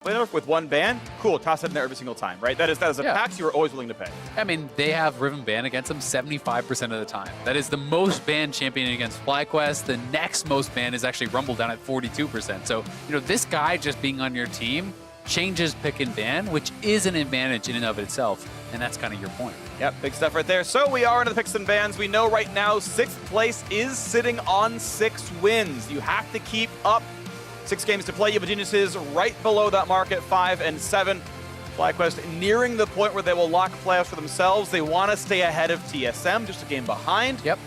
Lineup with one ban, cool, toss it in there every single time, right? That is a tax you are always willing to pay. I mean, they have Riven ban against them 75% of the time. That is the most banned champion against FlyQuest. The next most banned is actually Rumble down at 42%. So, you know, this guy just being on your team changes pick and ban, which is an advantage in and of itself. And that's kind of your point. Yep, big stuff right there. So we are into the picks and bans. We know right now 6th place is sitting on 6 wins. You have to keep up. 6 games to play. You have Jiizuke right below that mark at 5 and 7. FlyQuest nearing the point where they will lock playoffs for themselves. They want to stay ahead of TSM, just a game behind. Yep.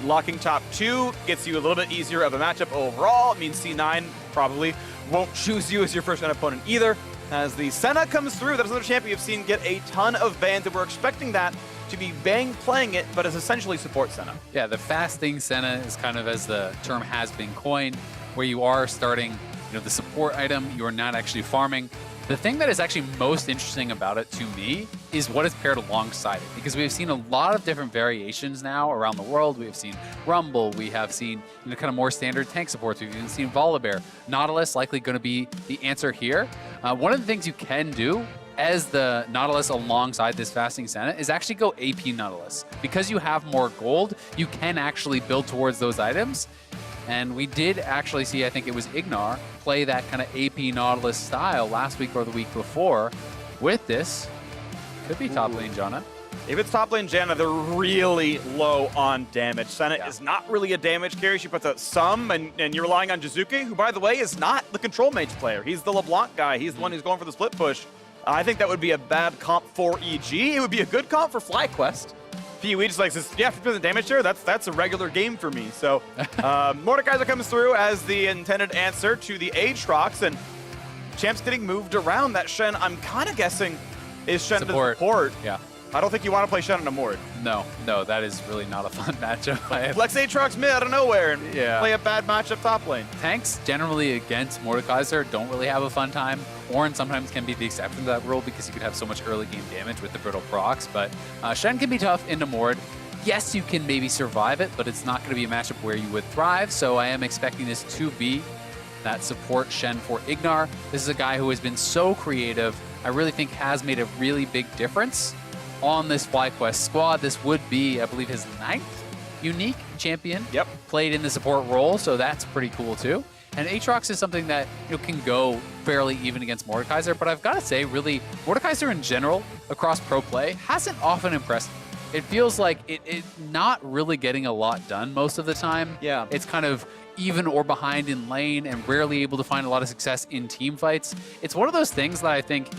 Locking top 2 gets you a little bit easier of a matchup overall. It means C9 probably won't choose you as your first round opponent either. As the Senna comes through, that is another champion you've seen get a ton of bans, and we're expecting that to be Bang playing it, but as essentially support Senna. Yeah, the fasting Senna is kind of, as the term has been coined, where you are starting, you know, the support item, you are not actually farming. The thing that is actually most interesting about it to me is what is paired alongside it, because we've seen a lot of different variations now around the world. We have seen Rumble, we have seen, you know, kind of more standard tank supports. We've even seen Volibear. Nautilus likely going to be the answer here. One of the things you can do as the Nautilus alongside this fasting Senna is actually go AP Nautilus. Because you have more gold, you can actually build towards those items. And we did actually see, I think it was IgNar, play that kind of AP Nautilus style last week or the week before with this. Could be top lane Janna. If it's top lane Janna, they're really low on damage. Senna is not really a damage carry. She puts out some, and you're relying on Jiizuke, who, by the way, is not the control mage player. He's the LeBlanc guy. He's the one who's going for the split push. I think that would be a bad comp for EG. It would be a good comp for FlyQuest. PUE just like says, yeah, 50% damage there, that's a regular game for me. So Mordekaiser comes through as the intended answer to the Aatrox, and Champ's getting moved around. That Shen, I'm kind of guessing, is Shen support. to support. Yeah. I don't think you want to play Shen on a Mord. No, that is really not a fun matchup. Flex Aatrox mid out of nowhere and play a bad matchup top lane. Tanks generally against Mordekaiser don't really have a fun time. Ornn sometimes can be the exception to that rule because you could have so much early game damage with the brittle procs, but Shen can be tough into Mord. Yes, you can maybe survive it, but it's not going to be a matchup where you would thrive, so I am expecting this to be that support Shen for IgNar. This is a guy who has been so creative, I really think has made a really big difference on this FlyQuest squad. This would be, I believe, his 9th unique champion played in the support role, so that's pretty cool too. And Aatrox is something that, you know, can go fairly even against Mordekaiser, but I've got to say, really, Mordekaiser in general, across pro play, hasn't often impressed me. It feels like it's not really getting a lot done most of the time. Yeah. It's kind of even or behind in lane and rarely able to find a lot of success in team fights. It's one of those things that I think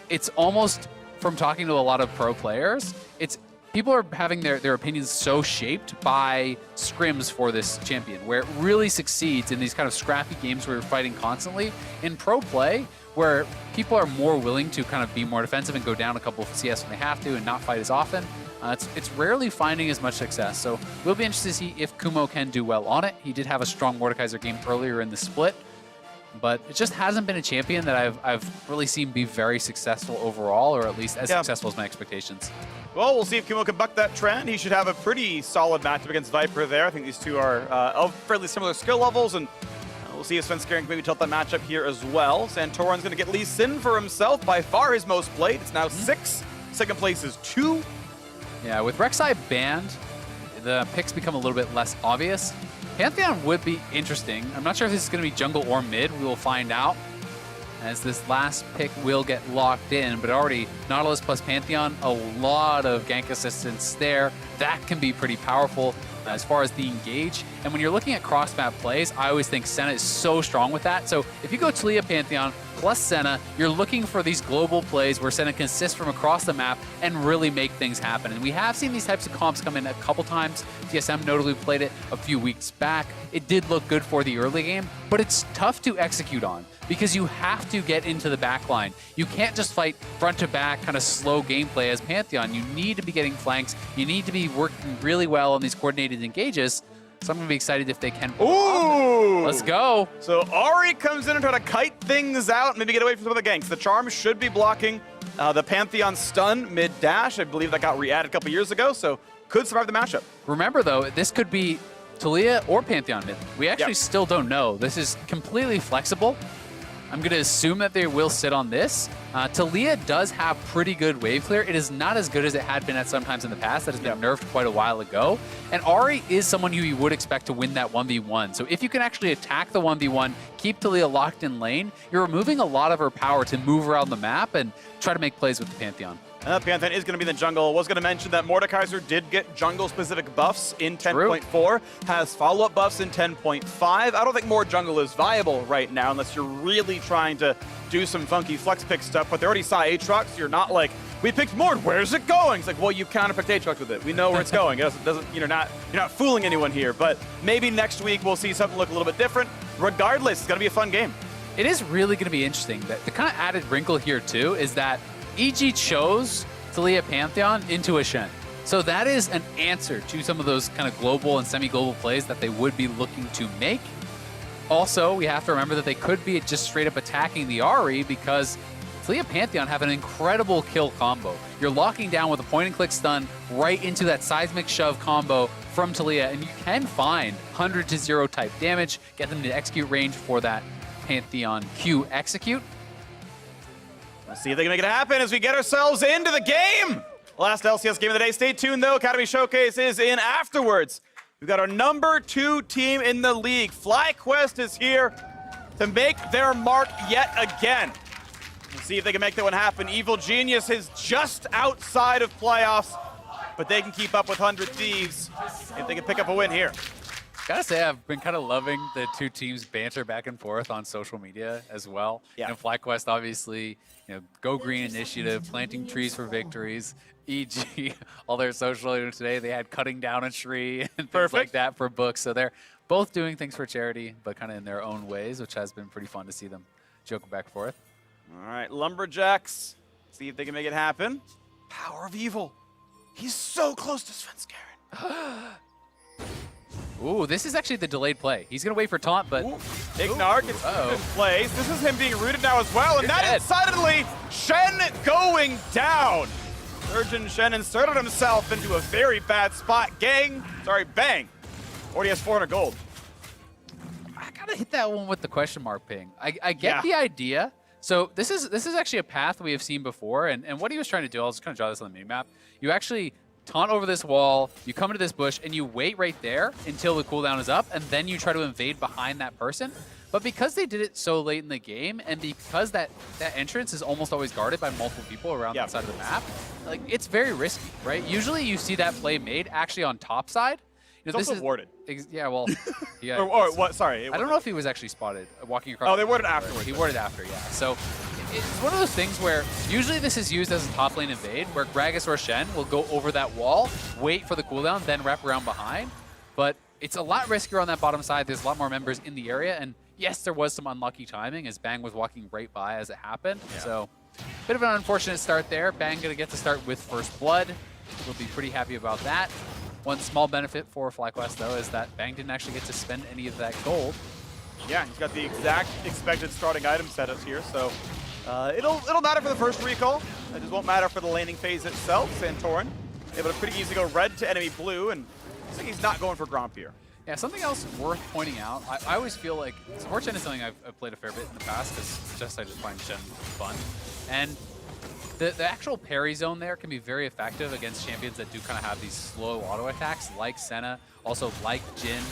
it's almost, from talking to a lot of pro players, it's people are having their opinions so shaped by scrims for this champion, where it really succeeds in these kind of scrappy games where you're fighting constantly. In pro play, where people are more willing to kind of be more defensive and go down a couple of CS when they have to and not fight as often, it's rarely finding as much success. So we'll be interested to see if Kumo can do well on it. He did have a strong Mordekaiser game earlier in the split, but it just hasn't been a champion that I've really seen be very successful overall, or at least as successful as my expectations. Well, we'll see if Kumo can buck that trend. He should have a pretty solid matchup against Viper there. I think these two are of fairly similar skill levels, and we'll see if Svenskeren can maybe tilt that matchup here as well. Santorin's going to get Lee Sin for himself, by far his most played. It's now 6. Second place is 2. Yeah, with Rek'Sai banned, the picks become a little bit less obvious. Pantheon would be interesting. I'm not sure if this is going to be jungle or mid. We will find out, as this last pick will get locked in, but already Nautilus plus Pantheon, a lot of gank assistance there. That can be pretty powerful as far as the engage. And when you're looking at cross-map plays, I always think Senna is so strong with that. So if you go Taliyah Pantheon plus Senna, you're looking for these global plays where Senna can assist from across the map and really make things happen. And we have seen these types of comps come in a couple times. TSM notably played it a few weeks back. It did look good for the early game, but it's tough to execute on because you have to get into the back line. You can't just fight front to back, kind of slow gameplay as Pantheon. You need to be getting flanks. You need to be working really well on these coordinated engages. So I'm going to be excited if they can. Ooh! Let's go. So Ahri comes in and try to kite things out, maybe get away from some of the ganks. The charm should be blocking the Pantheon stun mid-dash. I believe that got re-added a couple years ago, so could survive the matchup. Remember, though, this could be Taliyah or Pantheon mid. We actually still don't know. This is completely flexible. I'm going to assume that they will sit on this. Taliyah does have pretty good wave clear. It is not as good as it had been at some times in the past. That has been nerfed quite a while ago. And Ahri is someone who you would expect to win that 1v1. So if you can actually attack the 1v1, keep Taliyah locked in lane, you're removing a lot of her power to move around the map and try to make plays with the Pantheon. Pantheon is going to be in the jungle. Was going to mention that Mordekaiser did get jungle-specific buffs in 10.4, has follow-up buffs in 10.5. I don't think more jungle is viable right now unless you're really trying to do some funky flex pick stuff, but they already saw Aatrox. You're not like, we picked Mord, where's it going? It's like, well, you counterpicked Aatrox with it. We know where it's going. It doesn't, you're not fooling anyone here, but maybe next week we'll see something look a little bit different. Regardless, it's going to be a fun game. It is really going to be interesting. That the kind of added wrinkle here, too, is that EG chose Taliyah Pantheon into a Shen. So that is an answer to some of those kind of global and semi-global plays that they would be looking to make. Also, we have to remember that they could be just straight up attacking the Ahri because Taliyah Pantheon have an incredible kill combo. You're locking down with a point-and-click stun right into that seismic shove combo from Taliyah, and you can find 100 to 0 type damage, get them to execute range for that Pantheon Q execute. Let's see if they can make it happen as we get ourselves into the game. Last LCS game of the day. Stay tuned, though. Academy Showcase is in afterwards. We've got our #2 team in the league. FlyQuest is here to make their mark yet again. We'll see if they can make that one happen. Evil Genius is just outside of playoffs, but they can keep up with 100 Thieves if they can pick up a win here. Gotta say, I've been kind of loving the two teams banter back and forth on social media as well. Yeah. FlyQuest, obviously, Go Green Initiative, planting trees for victories. EG, all their social today, they had cutting down a tree and things like that for books. So they're both doing things for charity, but kind of in their own ways, which has been pretty fun to see them joke back and forth. All right, Lumberjacks, see if they can make it happen. PowerOfEvil, he's so close to Svenskeren. Ooh, this is actually the delayed play. He's going to wait for taunt, but... ignar gets in place. This is him being rooted now as well, and that is suddenly Shen going down. Surgeon Shen inserted himself into a very bad spot. Bang. Already has 400 gold. I got to hit that one with the question mark ping. I get the idea. So this is actually a path we have seen before, and what he was trying to do, I'll just kind of draw this on the minimap. You actually taunt over this wall, you come into this bush, and you wait right there until the cooldown is up, and then you try to invade behind that person. But because they did it so late in the game, and because that entrance is almost always guarded by multiple people around that side of the map, like it's very risky, right? Usually you see that play made actually on top side. It's also warded. Yeah, well, yeah. or what? Sorry. I don't know if he was actually spotted walking across. Oh, they warded afterwards. He warded after, yeah. So it's one of those things where usually this is used as a top lane invade, where Gragas or Shen will go over that wall, wait for the cooldown, then wrap around behind. But it's a lot riskier on that bottom side. There's a lot more members in the area, and yes, there was some unlucky timing as Bang was walking right by as it happened. Yeah. So bit of an unfortunate start there. Bang gonna get to start with first blood. We'll be pretty happy about that. One small benefit for FlyQuest, though, is that Bang didn't actually get to spend any of that gold. Yeah, he's got the exact expected starting item setups here, so it'll matter for the first recall. It just won't matter for the laning phase itself. Santorin able to pretty easily go red to enemy blue, and looks like he's not going for Gromp here. Yeah, something else worth pointing out, I always feel like support Shen is something I've played a fair bit in the past because I just find Shen fun. And the actual parry zone there can be very effective against champions that do kind of have these slow auto attacks like Senna, also like Jin,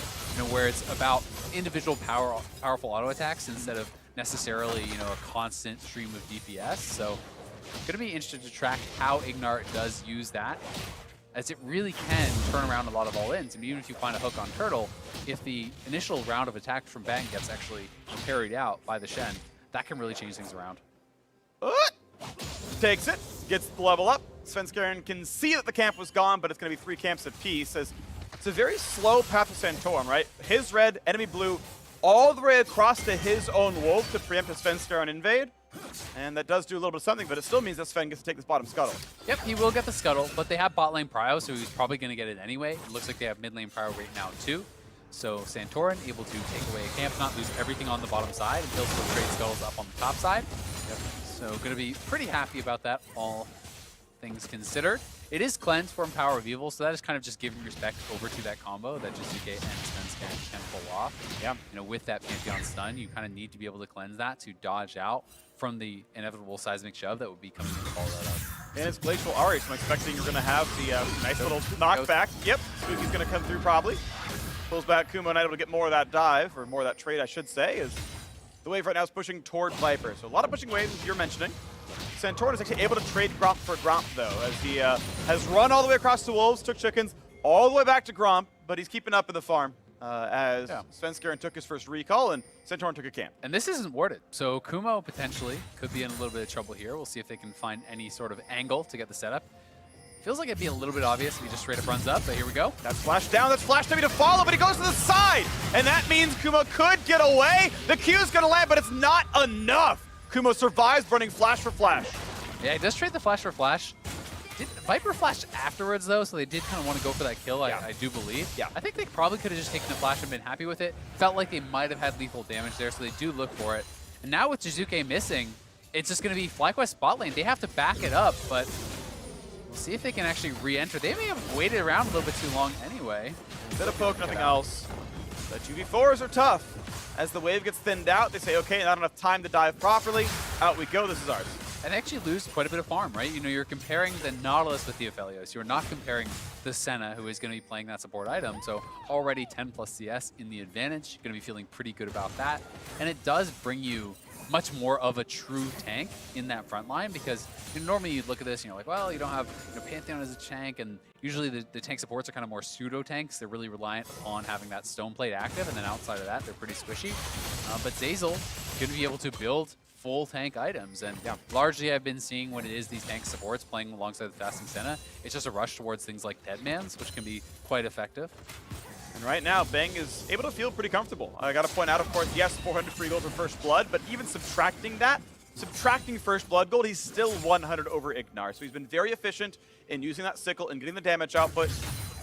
where it's about individual powerful auto attacks instead of necessarily, a constant stream of DPS. So gonna be interested to track how IgNar does use that, as it really can turn around a lot of all-ins. And even if you find a hook on Turtle, if the initial round of attack from Bang gets actually parried out by the Shen, that can really change things around. Takes it, gets the level up. Svenskeren can see that the camp was gone, but it's going to be 3 camps apiece, as it's a very slow path to Santorin, right? His red, enemy blue, all the way across to his own wolf to preempt a Svenskeren invade. And that does do a little bit of something, but it still means that Sven gets to take this bottom scuttle. Yep, he will get the scuttle, but they have bot lane prio, so he's probably going to get it anyway. It looks like they have mid lane prio right now, too. So Santorin able to take away a camp, not lose everything on the bottom side, and he'll still trade scuttles up on the top side. Yep. So going to be pretty happy about that, all things considered. It is cleansed from PowerOfEvil, so that is kind of just giving respect over to that combo that Jiizuke and Svenskeren can pull off. Yeah. You know, with that Pantheon stun, you kind of need to be able to cleanse that to dodge out from the inevitable seismic shove that would be coming in to follow that up. And it's Glacial Ahri, so I'm expecting you're going to have the nice little knockback. Yep, Spooky's going to come through probably. Pulls back Kumo, not able to get more of that dive, or more of that trade, I should say, as the wave right now is pushing towards Viper. So a lot of pushing waves, as you're mentioning. Santorin is actually able to trade Gromp for Gromp, though, as he has run all the way across the Wolves, took Chickens, all the way back to Gromp, but he's keeping up in the farm. As Svenskeren took his first recall and Santorin took a camp. And this isn't warded, so Kumo potentially could be in a little bit of trouble here. We'll see if they can find any sort of angle to get the setup. Feels like it'd be a little bit obvious if he just straight up runs up, but here we go. That's flash down, that's flash W to follow, but he goes to the side! And that means Kumo could get away! The Q's gonna land, but it's not enough! Kumo survives running flash for flash. Yeah, he does trade the flash for flash. Did Viper flash afterwards, though, so they did kind of want to go for that kill, I do believe. Yeah. I think they probably could have just taken the flash and been happy with it. Felt like they might have had lethal damage there, so they do look for it. And now with Jiizuke missing, it's just going to be FlyQuest bot lane. They have to back it up, but we'll see if they can actually re-enter. They may have waited around a little bit too long anyway. Bit of poke, nothing else. The 2v4s are tough. As the wave gets thinned out, they say, okay, not enough time to dive properly. Out we go, this is ours. And they actually lose quite a bit of farm, right? You know, you're comparing the Nautilus with the Aphelios. You're not comparing the Senna, who is going to be playing that support item. So already 10 plus CS in the advantage. You're going to be feeling pretty good about that. And it does bring you much more of a true tank in that front line, because normally you'd look at this and you're like, well, you don't have Pantheon as a tank, and usually the tank supports are kind of more pseudo tanks. They're really reliant upon having that stone plate active, and then outside of that, they're pretty squishy. But Zeyzal going to be able to build full tank items, and largely I've been seeing when it is these tank supports playing alongside the fasting Senna, it's just a rush towards things like Deadmans, which can be quite effective. And right now, Bang is able to feel pretty comfortable. I got to point out, of course, yes, 400 free gold for First Blood, but even subtracting that, subtracting First Blood gold, he's still 100 over IgNar. So he's been very efficient in using that sickle and getting the damage output,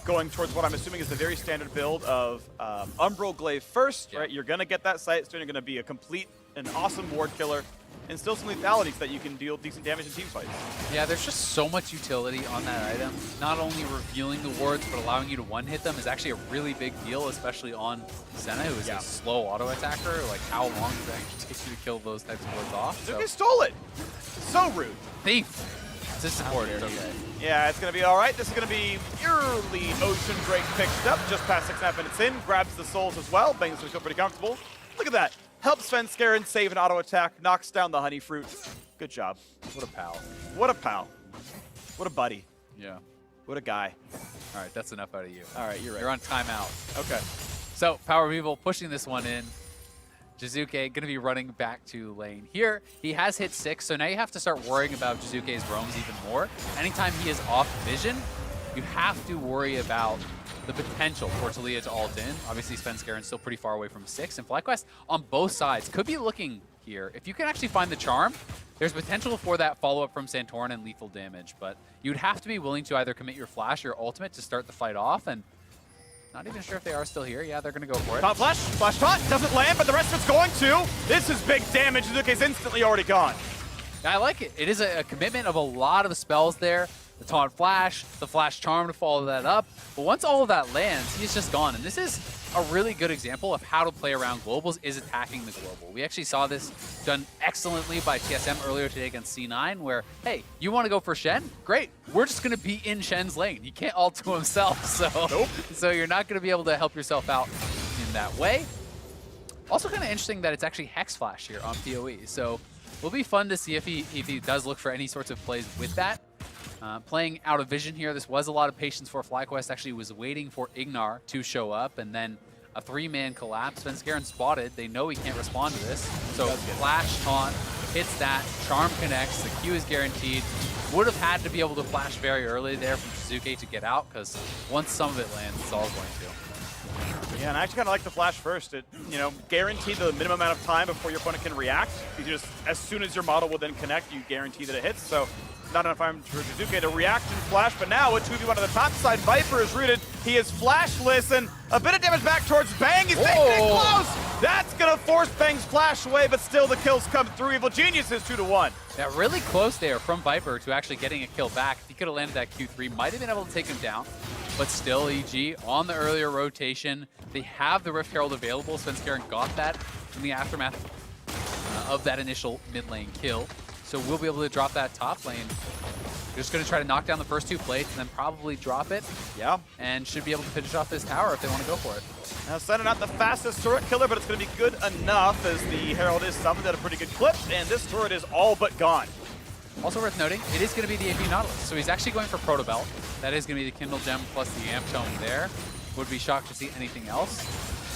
going towards what I'm assuming is the very standard build of Umbral Glaive first, right? You're going to get that sight, so you're going to be a complete and awesome ward killer, and still some lethality so that you can deal decent damage in team fights. Yeah, there's just so much utility on that item. Not only revealing the wards, but allowing you to one-hit them is actually a really big deal, especially on Senna, who is a slow auto-attacker. Like, how long does it actually take you to kill those types of wards off? Jiizuke stole it! So rude. Thief! It's a support, it's okay. Yeah, it's going to be all right. This is going to be early Ocean Drake picked up, just past 6.5 minutes in. Grabs the souls as well. Bang's going to feel pretty comfortable. Look at that. Helps Svenskeren save an auto attack, knocks down the honey fruit. Good job. What a pal. What a pal. What a buddy. Yeah. What a guy. All right, that's enough out of you. All right, you're right. You're on timeout. Okay. So, PowerOfEvil pushing this one in. Jiizuke going to be running back to lane here. He has hit 6, so now you have to start worrying about Jiizuke's roams even more. Anytime he is off vision, you have to worry about the potential for Taliyah to ult in. Obviously, Svenskeren still pretty far away from 6, and FlyQuest on both sides could be looking here. If you can actually find the charm, there's potential for that follow-up from Santorin and lethal damage, but you'd have to be willing to either commit your flash or your ultimate to start the fight off, and not even sure if they are still here. Yeah, they're going to go for it. Taunt flash, flash taunt, doesn't land, but the rest of it's going to. This is big damage. Jiizuke's instantly already gone. I like it. It is a commitment of a lot of spells there. The taunt flash, the flash charm to follow that up. But once all of that lands, he's just gone. And this is a really good example of how to play around globals, is attacking the global. We actually saw this done excellently by TSM earlier today against C9, where, hey, you want to go for Shen? Great. We're just going to be in Shen's lane. He can't ult to himself, so you're not going to be able to help yourself out in that way. Also kind of interesting that it's actually Hex Flash here on PoE. So it'll be fun to see if he does look for any sorts of plays with that. Playing out of vision here, this was a lot of patience for FlyQuest. Actually was waiting for IgNar to show up, and then a 3-man collapse. Svenskeren spotted. They know he can't respond to this. So flash taunt, hits that, charm connects, the Q is guaranteed. Would have had to be able to flash very early there from Jiizuke to get out, because once some of it lands, it's all going to. Yeah, and I actually kind of like the flash first. It, guaranteed the minimum amount of time before your opponent can react. You just, as soon as your model will then connect, you guarantee that it hits. So not enough time for Jiizuke to react and flash, but now with 2v1 on the top side, Viper is rooted. He is flashless, and a bit of damage back towards Bang. He's making it close. That's gonna force Bang's flash away, but still the kills come through. Evil Genius is 2-1. Yeah, really close there from Viper to actually getting a kill back. If he could have landed that Q3, might have been able to take him down. but still EG on the earlier rotation. They have the Rift Herald available. Svenskeren got that in the aftermath of that initial mid lane kill. So we'll be able to drop that top lane. They're just going to try to knock down the first 2 plates and then probably drop it. Yeah. And should be able to finish off this tower if they want to go for it. Now, Senna not the fastest turret killer, but it's going to be good enough as the Herald is summoned at a pretty good clip, and this turret is all but gone. Also worth noting, it is going to be the AP Nautilus. So he's actually going for Proto Belt. That is going to be the Kindle Gem plus the Amp Tome there. Would be shocked to see anything else.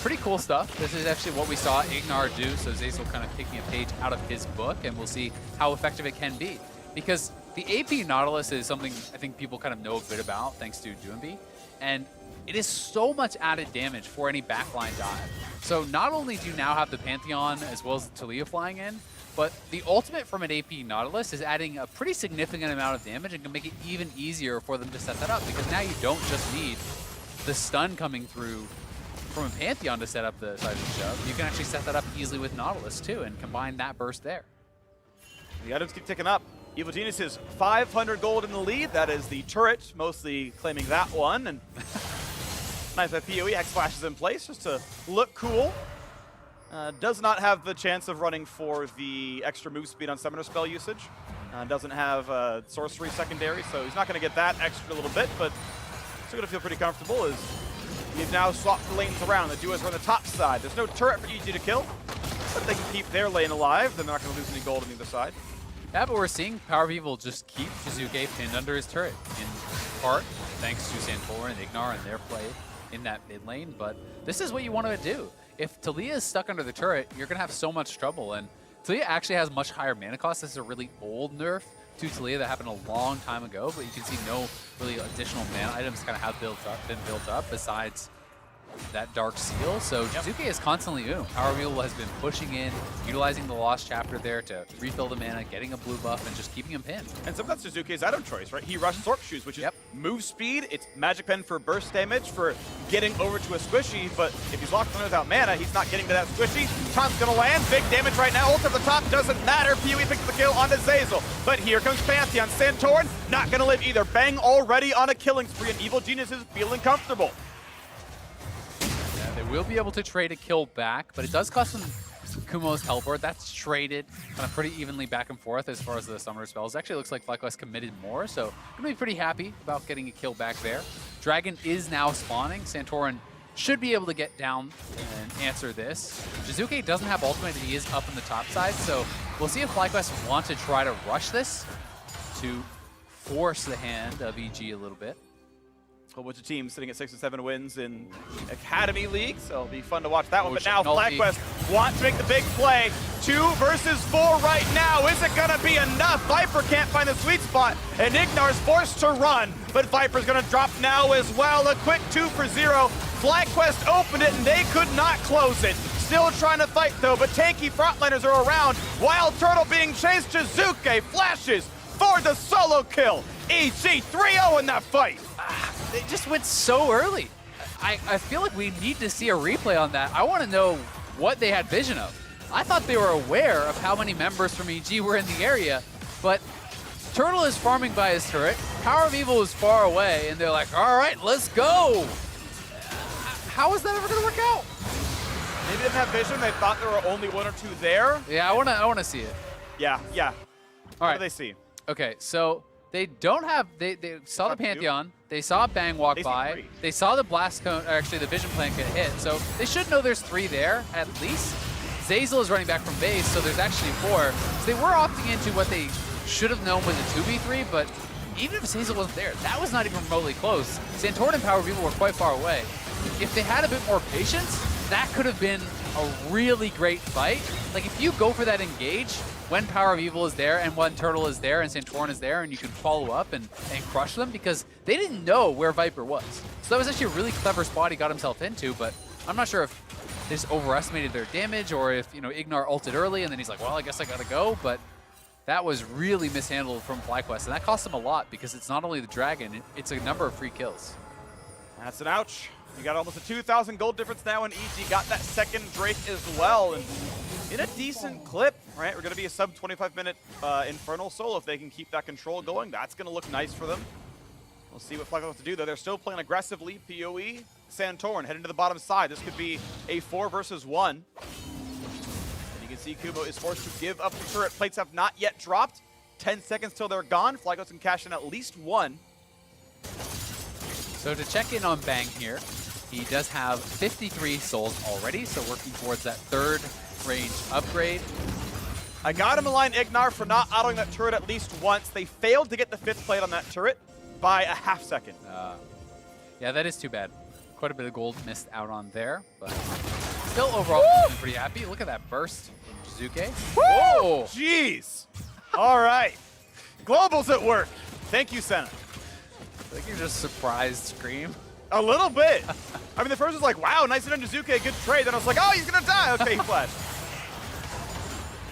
Pretty cool stuff. This is actually what we saw IgNar do, so Zeyzal kind of taking a page out of his book, and we'll see how effective it can be. Because the AP Nautilus is something I think people kind of know a bit about, thanks to Doomby, and it is so much added damage for any backline dive. So not only do you now have the Pantheon as well as the Taliyah flying in, but the ultimate from an AP Nautilus is adding a pretty significant amount of damage and can make it even easier for them to set that up, because now you don't just need the stun coming through from a Pantheon to set up the side of the shove. You can actually set that up easily with Nautilus too and combine that burst there. The items keep ticking up. Evil Genius is 500 gold in the lead. That is the turret, mostly claiming that one. And nice by PoE, Hex flashes in place just to look cool. Does not have the chance of running for the extra move speed on Summoner spell usage. Doesn't have sorcery secondary, so he's not going to get that extra little bit, but still going to feel pretty comfortable as we've now swapped the lanes around. The duos are on the top side. There's no turret for EG to kill, but if they can keep their lane alive, then they're not going to lose any gold on either side. Yeah, but we're seeing PowerOfEvil just keep Jiizuke pinned under his turret, in part thanks to Santorin and IgNar and their play in that mid lane, but this is what you want to do. If Taliyah is stuck under the turret, you're going to have so much trouble, and Taliyah actually has much higher mana cost. This is a really old nerf to Taliyah that happened a long time ago, but you can see no really additional mana items kind of have been built up besides that Dark Seal. So Jiizuke is constantly PowerOfEvil has been pushing in, utilizing the Lost Chapter there to refill the mana, getting a blue buff, and just keeping him pinned. And sometimes Jiizuke's item choice, right? He rushes Orc Shoes, which is move speed. It's Magic Pen for burst damage for getting over to a squishy, but if he's locked in without mana, he's not getting to that squishy. Taun's gonna land, big damage right now. Ult at the top, doesn't matter. PoE picks the kill onto Zeyzal, but here comes Pantheon. Santorin not gonna live either. Bang already on a killing spree, and Evil Genius is feeling comfortable. They will be able to trade a kill back, but it does cost them Kumo's teleport. That's traded kind of pretty evenly back and forth as far as the summoner spells. Actually, it looks like FlyQuest committed more, so I'm going to be pretty happy about getting a kill back there. Dragon is now spawning. Santorin should be able to get down and answer this. Jiizuke doesn't have ultimate. He is up on the top side, so we'll see if FlyQuest want to try to rush this to force the hand of EG a little bit. A bunch of teams sitting at 6 and 7 wins in Academy League, so it'll be fun to watch that one. But now FlyQuest want to make the big play. 2 versus 4 right now. Is it going to be enough? Viper can't find the sweet spot, and Ignar's forced to run. But Viper's going to drop now as well. A quick 2 for 0. FlyQuest opened it, and they could not close it. Still trying to fight, though, but tanky frontliners are around. WildTurtle being chased. Jiizuke flashes for the solo kill. EG 3-0 in that fight. They just went so early. I feel like we need to see a replay on that. I want to know what they had vision of. I thought they were aware of how many members from EG were in the area, but Turtle is farming by his turret. PowerOfEvil is far away, and they're like, all right, let's go. How is that ever going to work out? They didn't have vision. They thought there were only 1 or 2 there. Yeah, I want to see it. Yeah. All what right. do they see? Okay, so they don't have, they saw the Pantheon, they saw Bang walk by, they saw the Blast Cone, or actually the Vision Plant get hit, so they should know there's 3 there, at least. Zeyzal is running back from base, so there's actually 4. So they were opting into what they should have known was a 2v3, but even if Zeyzal wasn't there, that was not even remotely close. Santorin and PowerOfEvil were quite far away. If they had a bit more patience, that could have been a really great fight. Like, if you go for that engage, when PowerOfEvil is there and when Turtle is there and Santorin is there, and you can follow up and crush them, because they didn't know where Viper was. So that was actually a really clever spot he got himself into, but I'm not sure if they just overestimated their damage or if, you know, IgNar ulted early and then he's like, well, I guess I gotta go, but that was really mishandled from FlyQuest, and that cost them a lot because it's not only the Dragon, it's a number of free kills. That's an ouch. You got almost a 2,000 gold difference now, and EG got that second Drake as well. And in a decent clip, right? We're going to be a sub 25-minute Infernal Soul. If they can keep that control going, that's going to look nice for them. We'll see what FlyQuest wants to do, though. They're still playing aggressively. PoE, Santorin heading to the bottom side. This could be a 4 versus 1. And you can see Kumo is forced to give up the turret. Plates have not yet dropped. 10 seconds till they're gone. FlyQuest can cash in at least 1. So to check in on Bang here, he does have 53 souls already, so working towards that 3rd range upgrade. I got him a line IgNar for not autoing that turret at least once. They failed to get the 5th plate on that turret by a half second. Yeah, that is too bad. Quite a bit of gold missed out on there, but still overall I'm pretty happy. Look at that burst from Jiizuke. Whoa! Jeez! All right. Global's at work. Thank you, Senna. I think you're just surprised scream. A little bit. I mean, the first was like, wow, nice hit on Jiizuke, good trade. Then I was like, oh, he's going to die. Okay, he flashed.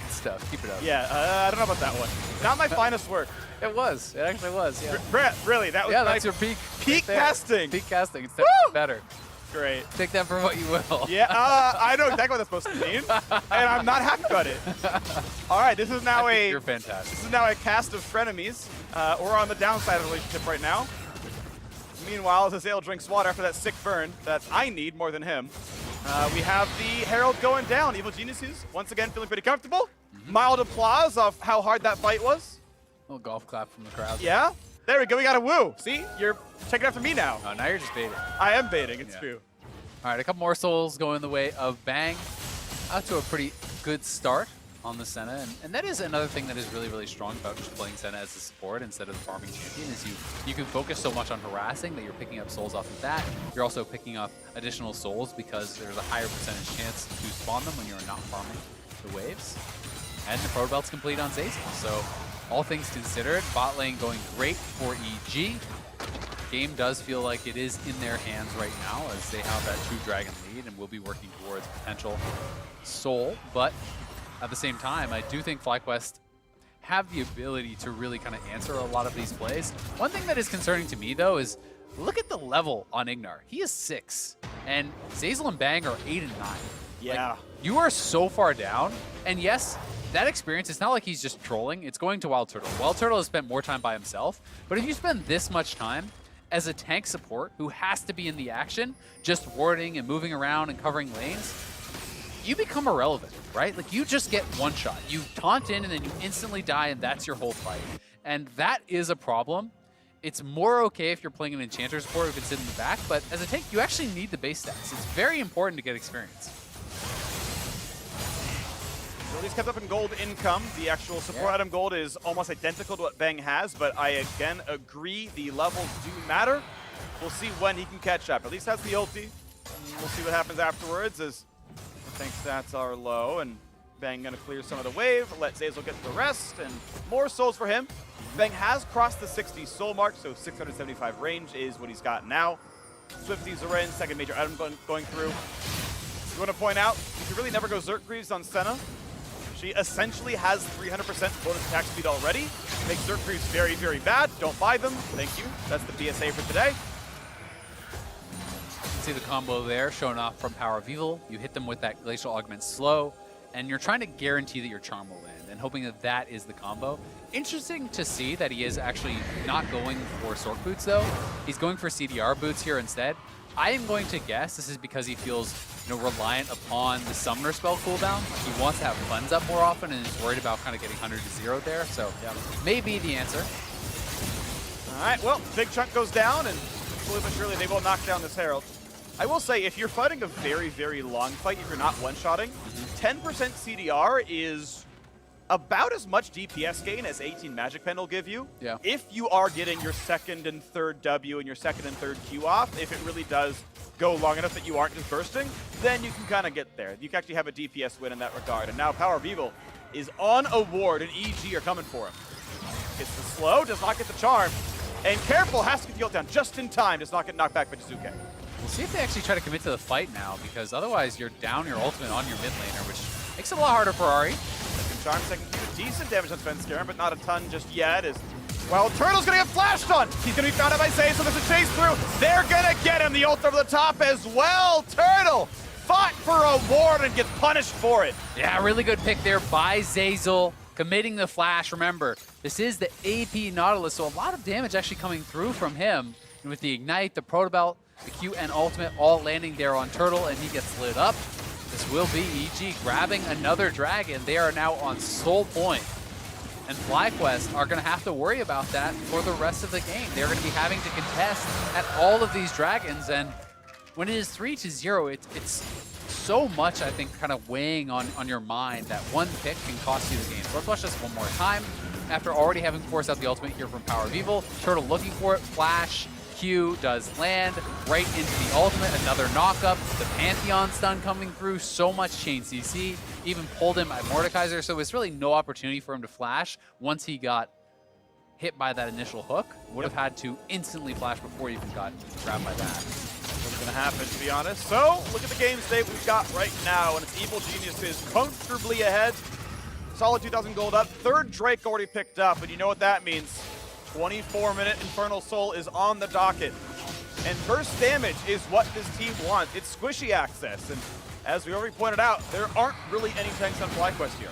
Good stuff. Keep it up. Yeah, I don't know about that one. Not my finest work. It was. It actually was, yeah. Brett, really, that was that's your peak. Peak right casting. Peak casting. It's definitely better. Great. Take that for what you will. Yeah, I know exactly what that's supposed to mean, and I'm not happy about it. All right, this is now you're fantastic. This is now a cast of frenemies. We're on the downside of the relationship right now. Meanwhile, Zeyzal drinks water after that sick burn that I need more than him. We have the Herald going down. Evil Geniuses, once again, feeling pretty comfortable. Mild applause of how hard that fight was. A little golf clap from the crowd. Yeah, there we go. We got a woo. See, you're checking after me now. Oh, now you're just baiting. I am baiting. It's true. All right, a couple more souls going the way of Bang. Out to a pretty good start on the Senna, and that is another thing that is really, really strong about just playing Senna as a support instead of the farming champion, is you can focus so much on harassing that you're picking up souls off of that. You're also picking up additional souls because there's a higher percentage chance to spawn them when you're not farming the waves. And the Proto Belt's complete on Zeyzal, so all things considered, bot lane going great for EG. Game does feel like it is in their hands right now as they have that 2-dragon lead and will be working towards potential soul, but at the same time, I do think FlyQuest have the ability to really kind of answer a lot of these plays. One thing that is concerning to me, though, is look at the level on IgNar. He is 6, and Zeyzal and Bang are 8 and 9. Yeah. Like, you are so far down, and yes, that experience, it's not like he's just trolling. It's going to WildTurtle. WildTurtle has spent more time by himself, but if you spend this much time as a tank support who has to be in the action, just warding and moving around and covering lanes, you become irrelevant, right? Like, you just get one shot. You taunt in and then you instantly die, and that's your whole fight. And that is a problem. It's more okay if you're playing an enchanter support who can sit in the back, but as a tank, you actually need the base stats. It's very important to get experience. So he's kept up in gold income. The actual support item gold is almost identical to what Bang has, but I again agree the levels do matter. We'll see when he can catch up. At least that's the ulti. We'll see what happens afterwards as I think stats are low, and Bang gonna clear some of the wave, let Zeyzal get the rest, and more souls for him. Bang has crossed the 60 soul mark, so 675 range is what he's got now. Swifties are in, second major item going through. You want to point out, you can really never go Zerk Greaves on Senna. She essentially has 300% bonus attack speed already. Makes Zerk Greaves very, very bad. Don't buy them. Thank you. That's the BSA for today. You can see the combo there showing off from PowerOfEvil. You hit them with that Glacial Augment slow, and you're trying to guarantee that your charm will land, and hoping that that is the combo. Interesting to see that he is actually not going for Sork Boots, though. He's going for CDR Boots here instead. I am going to guess this is because he feels, reliant upon the Summoner spell cooldown. He wants to have funds up more often and is worried about kind of getting 100 to 0 there. So maybe the answer. All right, well, big chunk goes down, and slowly but surely they will knock down this Herald. I will say, if you're fighting a very, very long fight, if you're not one-shotting, 10% CDR is about as much DPS gain as 18 Magic Pen will give you. Yeah. If you are getting your second and third W and your second and third Q off, if it really does go long enough that you aren't just bursting, then you can kind of get there. You can actually have a DPS win in that regard. And now PowerOfEvil is on a ward, and EG are coming for him. Gets the slow, does not get the charm. And careful, has to get the ult down just in time, does not get knocked back by Jiizuke. We'll see if they actually try to commit to the fight now, because otherwise you're down your ultimate on your mid laner, which makes it a lot harder for Ahri. Second charm, second Q, decent damage on Svenskeren, but not a ton just yet. As WildTurtle's gonna get flashed on. He's gonna be found out by Zeyzal, so there's a chase through. They're gonna get him, the ult over the top as well. Turtle fought for a ward and gets punished for it. Yeah, really good pick there by Zeyzal. committing the flash. Remember, this is the AP Nautilus, so a lot of damage actually coming through from him. And with the Ignite, the Protobelt, the Q and Ultimate all landing there on Turtle, and he gets lit up. This will be EG grabbing another dragon. They are now on Soul Point. And FlyQuest are going to have to worry about that for the rest of the game. They're going to be having to contest at all of these dragons. And when it is 3-0, it's so much, I think, kind of weighing on your mind that one pick can cost you the game. So let's watch this one more time. After already having forced out the ultimate here from PowerOfEvil, Turtle looking for it, flash, Q does land right into the ultimate, another knock-up, the Pantheon stun coming through, so much chain CC, even pulled him at Mordekaiser, so it's really no opportunity for him to flash once he got hit by that initial hook. Would have had to instantly flash before he even got grabbed by that. What's going to happen, to be honest. So, look at the game state we've got right now, and it's Evil Geniuses comfortably ahead. Solid 2,000 gold up, third Drake already picked up, and you know what that means. 24-minute Infernal Soul is on the docket. And burst damage is what this team wants. It's squishy access, and as we already pointed out, there aren't really any tanks on FlyQuest here.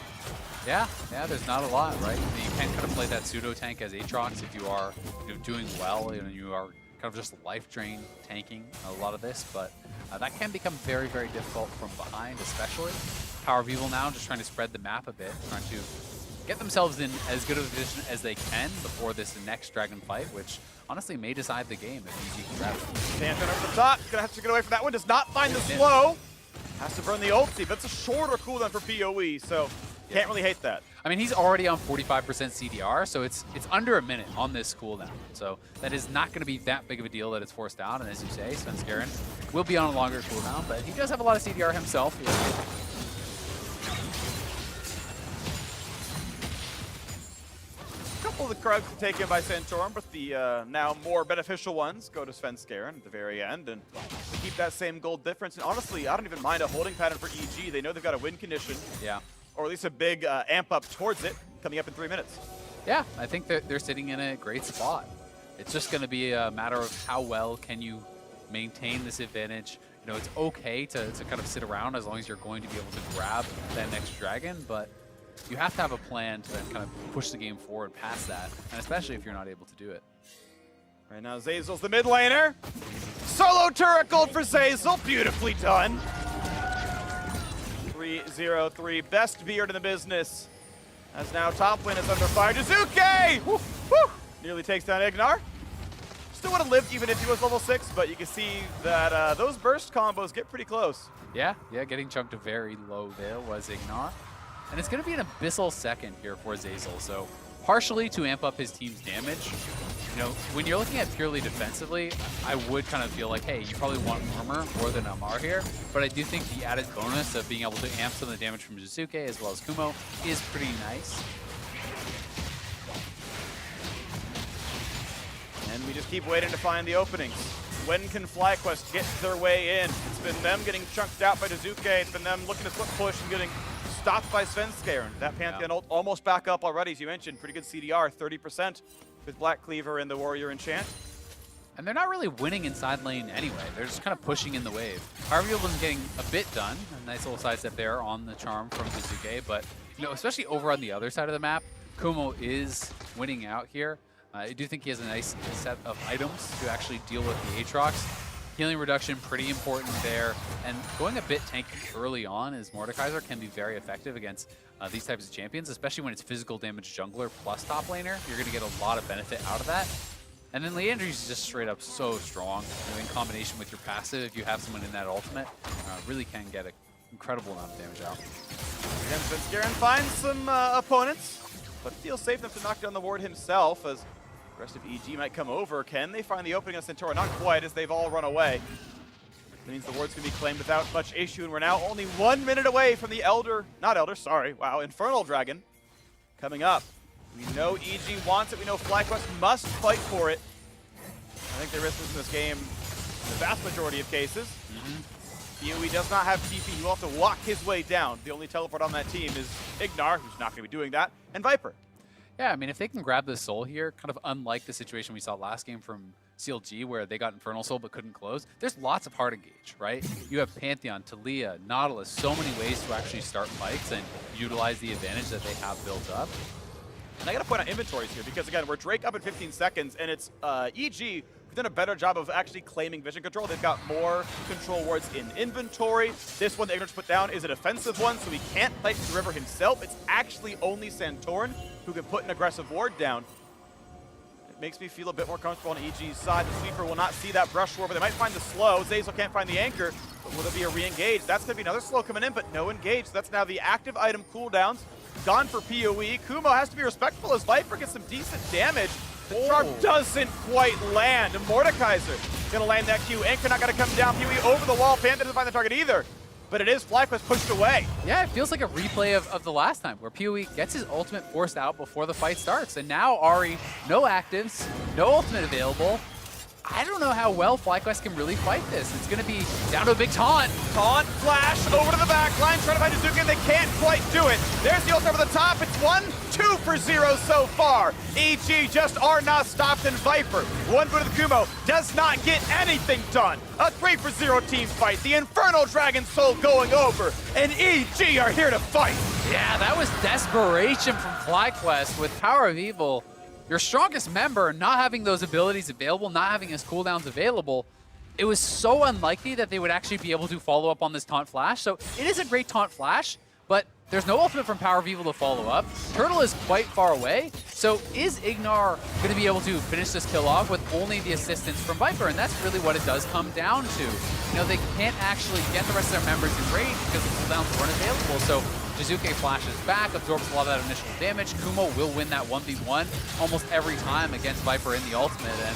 Yeah, there's not a lot, right? You can kind of play that pseudo tank as Aatrox if you are doing well, you are kind of just life drain tanking a lot of this, but that can become very, very difficult from behind, especially. PowerOfEvil now just trying to spread the map a bit, trying to get themselves in as good of a position as they can before this next dragon fight, which honestly may decide the game if EG can grab it. Pantheon over the top, gonna have to get away from that one, does not find the slow. Has to burn the ulti, but it's a shorter cooldown for PoE, so can't really hate that. I mean, he's already on 45% CDR, so it's under a minute on this cooldown. So that is not going to be that big of a deal that it's forced out. And as you say, Svenskeren will be on a longer cooldown, but he does have a lot of CDR himself. A couple of the cards taken by Santorin, but the now more beneficial ones go to Svenskeren at the very end, and to keep that same gold difference. And honestly, I don't even mind a holding pattern for EG. They know they've got a win condition. Yeah. Or at least a big amp up towards it, coming up in 3 minutes. Yeah, I think they're sitting in a great spot. It's just going to be a matter of how well can you maintain this advantage. It's okay to kind of sit around as long as you're going to be able to grab that next dragon, but you have to have a plan to then kind of push the game forward past that, and especially if you're not able to do it. Right now, Zeyzal's the mid laner. Solo turret gold for Zeyzal, beautifully done. 3-0-3, best beard in the business. As now top lane is under fire. Jiizuke! Woo, woo. Nearly takes down IgNar. Still would have lived even if he was level 6, but you can see that those burst combos get pretty close. Yeah, getting chunked very low there was IgNar. And it's going to be an abyssal second here for Zeyzal, so partially to amp up his team's damage. When you're looking at purely defensively, I would kind of feel like, hey, you probably want armor more than Amar here, but I do think the added bonus of being able to amp some of the damage from Jiizuke as well as Kumo is pretty nice. And we just keep waiting to find the openings. When can FlyQuest get their way in? It's been them getting chunked out by Jiizuke, it's been them looking to split push and getting stopped by Svenskeren. That Pantheon ult almost back up already, as you mentioned. Pretty good CDR, 30%. With Black Cleaver and the Warrior Enchant. And they're not really winning inside lane anyway. They're just kind of pushing in the wave. PowerOfEvil was getting a bit done. A nice little sidestep there on the charm from Jiizuke. But, especially over on the other side of the map, Kumo is winning out here. I do think he has a nice set of items to actually deal with the Aatrox. Healing reduction, pretty important there. And going a bit tanky early on as Mordekaiser can be very effective against these types of champions, especially when it's physical damage jungler plus top laner. You're going to get a lot of benefit out of that. And then Liandry's is just straight up so strong. In combination with your passive, if you have someone in that ultimate, really can get an incredible amount of damage out. Again, Svenskeren finds some opponents, but feels safe enough to knock down the ward himself as the rest of EG might come over. Can they find the opening on Santorin? Not quite, as they've all run away. That means the ward's going to be claimed without much issue, and we're now only 1 minute away from the Infernal Dragon coming up. We know EG wants it. We know FlyQuest must fight for it. I think they risk losing this game in the vast majority of cases. PoE does not have TP. He will have to walk his way down. The only teleport on that team is IgNar, who's not going to be doing that, and Viper. Yeah, I mean, if they can grab the soul here, kind of unlike the situation we saw last game from CLG where they got Infernal Soul but couldn't close, there's lots of hard engage, right? You have Pantheon, Taliyah, Nautilus, so many ways to actually start fights and utilize the advantage that they have built up. And I got to point out inventories here because, again, we're Drake up in 15 seconds, and it's EG who've done a better job of actually claiming vision control. They've got more control wards in inventory. This one, the Ignorance put down, is a defensive one, so he can't fight the river himself. It's actually only Santorin who can put an aggressive ward down. It makes me feel a bit more comfortable on EG's side. The sweeper will not see that brush war, but they might find the slow. Zeyzal can't find the anchor, but will there be a re-engage? That's going to be another slow coming in, but no engage. So that's now the active item cooldowns. Gone for PoE. Kumo has to be respectful as Viper gets some decent damage. The charm doesn't quite land. And Mordekaiser gonna land that Q. Anchor not gonna come down. PoE over the wall. Panther doesn't find the target either. But it is FlyQuest pushed away. Yeah, it feels like a replay of the last time where PoE gets his ultimate forced out before the fight starts. And now Ahri, no actives, no ultimate available. I don't know how well FlyQuest can really fight this. It's going to be down to a big taunt. Taunt, flash, over to the back line, trying to find Jiizuke, and they can't quite do it. There's the ult over the top. It's 1-2 for 0 so far. EG just are not stopped, and Viper, one boot of the Kumo, does not get anything done. A 3-for-0 team fight. The Infernal Dragon Soul going over, and EG are here to fight. Yeah, that was desperation from FlyQuest with PowerOfEvil. Your strongest member not having those abilities available, not having his cooldowns available, it was so unlikely that they would actually be able to follow up on this taunt flash. So it is a great taunt flash, but there's no ultimate from PowerOfEvil to follow up. Turtle is quite far away, so is IgNar going to be able to finish this kill off with only the assistance from Viper? And that's really what it does come down to. You know, they can't actually get the rest of their members in range because the cooldowns weren't available. So Jiizuke flashes back, absorbs a lot of that initial damage. Kumo will win that 1v1 almost every time against Viper in the ultimate and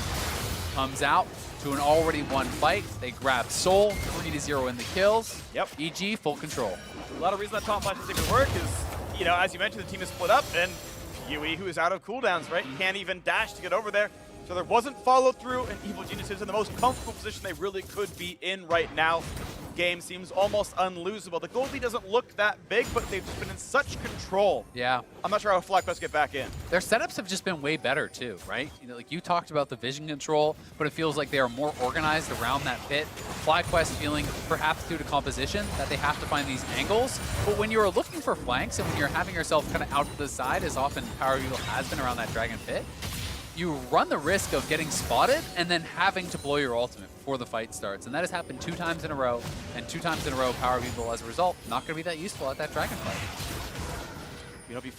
comes out to an already won fight. They grab Soul, 3-0 in the kills. Yep. EG, full control. A lot of reason that taunt flash doesn't even work is, you know, as you mentioned, the team is split up, and Yui, who is out of cooldowns, right? Can't even dash to get over there. So there wasn't follow through, and Evil Genius is in the most comfortable position they really could be in right now. Game seems almost unlosable. The gold lead doesn't look that big, but they've just been in such control. Yeah. I'm not sure how FlyQuest get back in. Their setups have just been way better too, right? You know, like you talked about the vision control, but it feels like they are more organized around that pit. FlyQuest feeling, perhaps due to composition, that they have to find these angles. But when you're looking for flanks and when you're having yourself kind of out to the side, as often PowerOfEvil has been around that dragon pit, you run the risk of getting spotted and then having to blow your ultimate before the fight starts. And that has happened 2 times in a row, and 2 times in a row, PowerOfEvil, as a result, not going to be that useful at that dragon fight. You know, he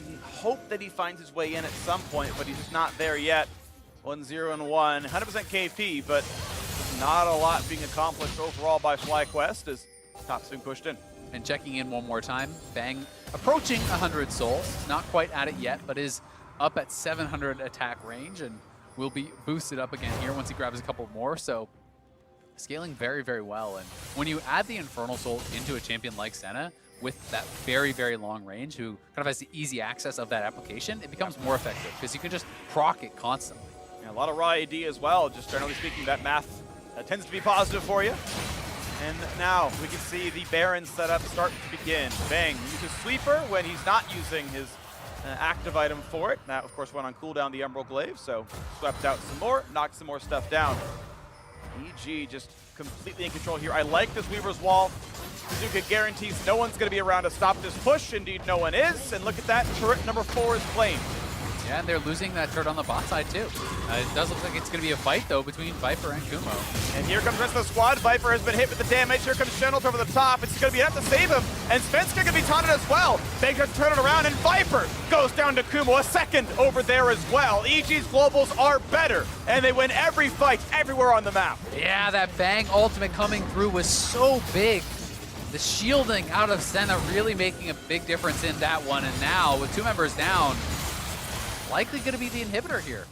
can hope that he finds his way in at some point, but he's just not there yet. 1-0 and 1, 100% KP, but not a lot being accomplished overall by FlyQuest as top's being pushed in. And checking in one more time, Bang approaching 100 souls, not quite at it yet, but is up at 700 attack range and will be boosted up again here once he grabs a couple more. So scaling very, very well. And when you add the Infernal Soul into a champion like Senna with that very, very long range, who kind of has the easy access of that application, it becomes more effective because you can just proc it constantly. Yeah, a lot of raw AD as well. Just generally speaking, that math tends to be positive for you. And now we can see the Baron setup start to begin. Bang uses Sweeper when he's not using his active item for it. That, of course, went on cooldown the Emerald Glaive, so swept out some more, knocked some more stuff down. EG just completely in control here. I like this Weaver's Wall. Jiizuke guarantees no one's going to be around to stop this push. Indeed, no one is. And look at that, turret number 4 is claimed. Yeah, and they're losing that turret on the bot side, too. It does look like it's going to be a fight, though, between Viper and Kumo. And here comes the rest of the squad. Viper has been hit with the damage. Here comes Shen over the top. It's going to be enough to save him. And Svenskeren going to be taunted as well. Bang tries to turn it around, and Viper goes down to Kumo. A second over there as well. EG's globals are better, and they win every fight everywhere on the map. Yeah, that Bang ultimate coming through was so big. The shielding out of Senna really making a big difference in that one. And now, with 2 members down, likely going to be the inhibitor here.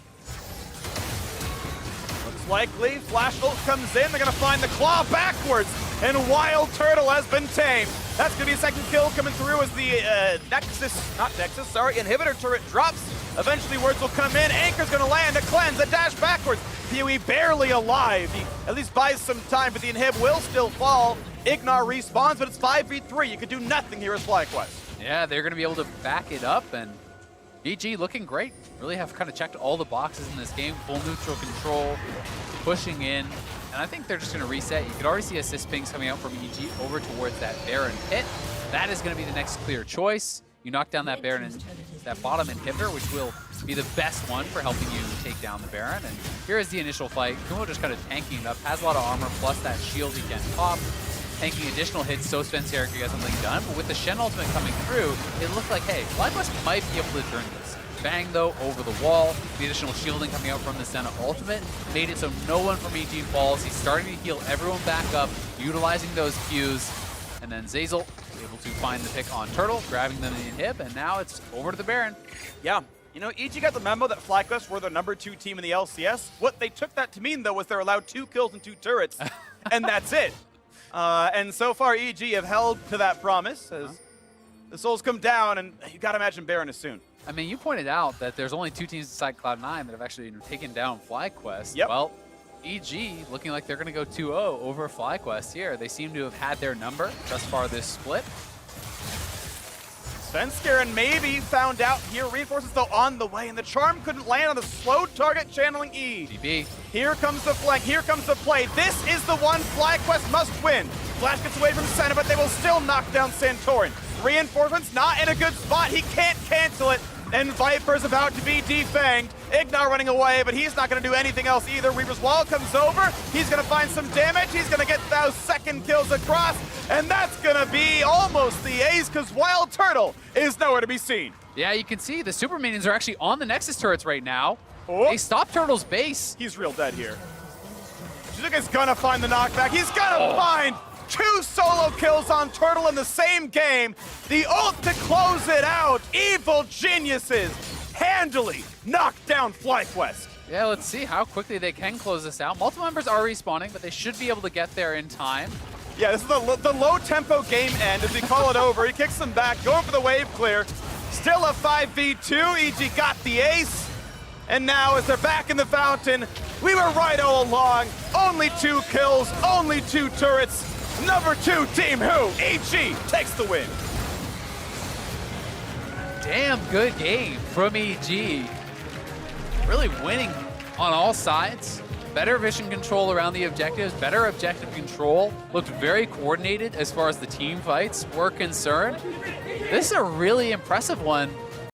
Looks likely. Flash ult comes in. They're going to find the claw backwards. And WildTurtle has been tamed. That's going to be a second kill coming through as the inhibitor turret drops. Eventually words will come in. Anchor's going to land. A cleanse. A dash backwards. PoE barely alive. He at least buys some time, but the inhib will still fall. IgNar respawns, but it's 5v3. You could do nothing here as FlyQuest. Yeah, they're going to be able to back it up, and EG looking great. Really have kind of checked all the boxes in this game. Full neutral control, pushing in. And I think they're just going to reset. You can already see assist pings coming out from EG over towards that Baron pit. That is going to be the next clear choice. You knock down that Baron and that bottom inhibitor, which will be the best one for helping you take down the Baron. And here is the initial fight. Kumo just kind of tanking it up, has a lot of armor, plus that shield he can pop. Tanking additional hits so Svenskeren can get something done. But with the Shen ultimate coming through, it looked like, hey, FlyQuest might be able to turn this. Bang, though, over the wall. The additional shielding coming out from the Senna ultimate made it so no one from EG falls. He's starting to heal everyone back up, utilizing those Qs. And then Zeyzal able to find the pick on Turtle, grabbing them in the inhib, and now it's over to the Baron. Yeah. You know, EG got the memo that FlyQuest were the #2 team in the LCS. What they took that to mean, though, was they're allowed 2 kills and 2 turrets, and that's it. And so far, EG have held to that promise as the souls come down, and you got to imagine Baron is soon. I mean, you pointed out that there's only 2 teams inside Cloud9 that have actually taken down FlyQuest. Yep. Well, EG looking like they're going to go 2-0 over FlyQuest here. They seem to have had their number thus far this split. Svenskeren maybe found out here. Reinforcements, though, on the way, and the charm couldn't land on the slow target channeling E. DB. Here comes the flank. Here comes the play. This is the one FlyQuest must win. Flash gets away from Senna, but they will still knock down Santorin. Reinforcements not in a good spot. He can't cancel it. And Viper's about to be defanged. IgNar running away, but he's not going to do anything else either. Reaper's Wall comes over. He's going to find some damage. He's going to get those second kills across. And that's going to be almost the ace because WildTurtle is nowhere to be seen. Yeah, you can see the super minions are actually on the Nexus turrets right now. Oh. They stopped Turtle's base. He's real dead here. Jiizuke's going to find the knockback. He's going to find 2 solo kills on Turtle in the same game. The ult to close it out. Evil geniuses handily knock down FlyQuest. Yeah, let's see how quickly they can close this out. Multiple members are respawning, but they should be able to get there in time. Yeah, this is the low-tempo game end as we call it over. He kicks them back, going for the wave clear. Still a 5v2. EG got the ace. And now as they're back in the fountain, we were right all along. Only 2 kills, only 2 turrets. #2 team who? EG takes the win. Damn good game from EG. Really winning on all sides. Better vision control around the objectives, better objective control. Looked very coordinated as far as the team fights were concerned. This is a really impressive one.